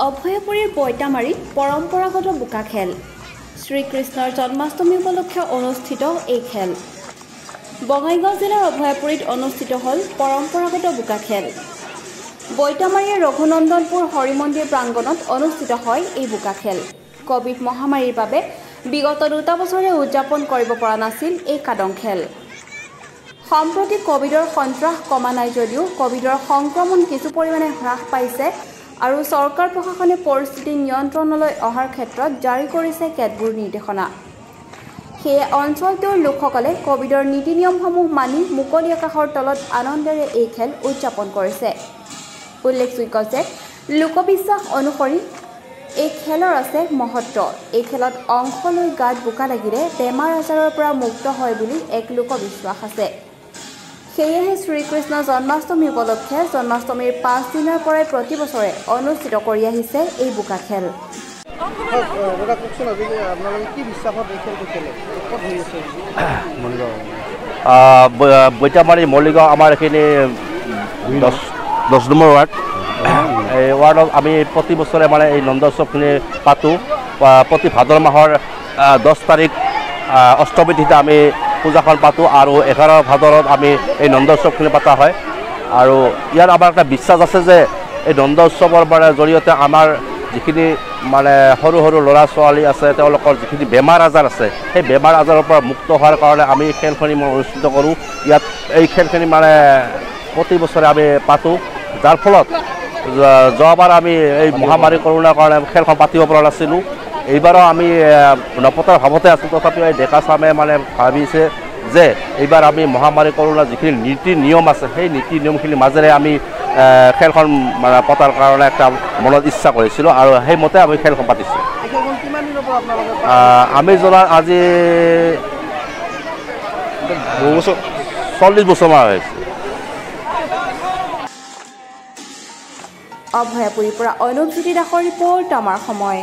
অভয়পুৰীৰ বৈতামাৰীত পৰম্পৰাগত বোকা খেল শ্ৰীকৃষ্ণৰ জন্মাষ্টমী উপলক্ষে অনুষ্ঠিত এই খেল বঙাইগাঁও জিলাৰ অভয়পুৰীত অনুষ্ঠিত হ'ল পৰম্পৰাগত বোকা খেল বৈতামাৰীৰ ৰঘুনন্দনপুৰ হৰি মন্দিৰ প্ৰাংগণত অনুষ্ঠিত হয় এই বোকা খেল কোভিড মহামাৰীৰ বাবে বিগত 2 বছৰে উদযাপন কৰিব পৰা নাছিল এই কাদং খেল সম্প্ৰতি কোভিডৰ সন্ত্ৰাস কমা নাই যদিও কোভিডৰ সংক্ৰমণ কিছু পৰিমাণে হ্ৰাস পাইছে আৰু চৰকাৰ প্ৰশাসনে পৰিস্থিতি নিয়ন্ত্ৰণলৈ অহাৰ ক্ষেত্ৰত জাৰি কৰিছে কেতবোৰ নিৰ্দেশনা সেয়ে অঞ্চলটোৰ লোকসকলে কোভিডৰ নীতি নিয়মসমূহ মানি মুকলি আকাশৰ তলত আনন্দেৰে এই খেল উদযাপন কৰিছে উল্লেখযোগ্য যে লোকবিশ্বাস অনুসৰি এই খেলৰ আছে মহত্ব এই খেলত অংশ লৈ গাত বোকা লাগিলে বেমাৰ আজাৰৰ পৰা মুক্ত হয় বুলি এক লোকবিশ্বাস আছে সেয়েহে শ্ৰীকৃষ্ণ জন্মাষ্টমী উপলক্ষে জন্মাষ্টমীৰ 5 দিনৰ পৰাই প্ৰতি বছৰে অনুষ্ঠিত কৰি আহিছে এই বোকা খেল বৈতামাৰী মলিগাঁও আমাৰ এইখিনি 10 নম্বৰ ৱাৰ্ড এই ৱাৰ্ডত আমি প্ৰতি বছৰে মানে এই নন্দ উৎসৱখিনি পাতোঁ প্ৰতি ভাদৰ মাহৰ 10 তাৰিখ অষ্টমী তিথিতে আমি পূজাখন পাতোঁ আৰু 11 ভাদৰত আমি এই নন্দ উৎসৱখিনি পতা হয় আৰু ইয়াৰ আমাৰ এটা বিশ্বাস আছে যে এই নন্দ উৎসৱৰ মানে জৰিয়তে আমাৰ যিখিনি মানে সৰু সৰু ল'ৰা ছোৱালী আছে তেওঁলোকৰ যিখিনি বেমাৰ আজাৰ আছে সেই বেমাৰ আজাৰৰ পৰা মুক্ত হোৱাৰ কাৰণে আমি খেলখিনি অনুষ্ঠিত কৰোঁ ইয়াত এই খেলখিনি মানে প্ৰতি বছৰে আমি পাতোঁ যাৰ ফলত যোৱাবাৰ আমি এই মহামাৰী কৰোণাৰ কাৰণে খেলখন পাতিব পৰা নাছিলোঁ এইবাৰো আমি নপতাৰ ভাৱতে আছোঁ তথাপিও এই ডেকা চামে মানে ভাবিছে যে এইবাৰ আমি মহামাৰী কৰোণাৰ যিখিনি নীতি নিয়ম আছে সেই নীতি নিয়মখিনিৰ মাজেৰে আমি খেলখন মানে পতাৰ কাৰণে একটা মনত ইচ্ছা কৰিছিলোঁ আৰু সেইমতে আমি খেলখন পাতিছোঁ আমি জনাত আজি 40 বছৰমান হৈছে অভয়পুৰীৰ পৰা অনুপ জ্যোতি দাসৰ ৰিপৰ্ট আমাৰ সময়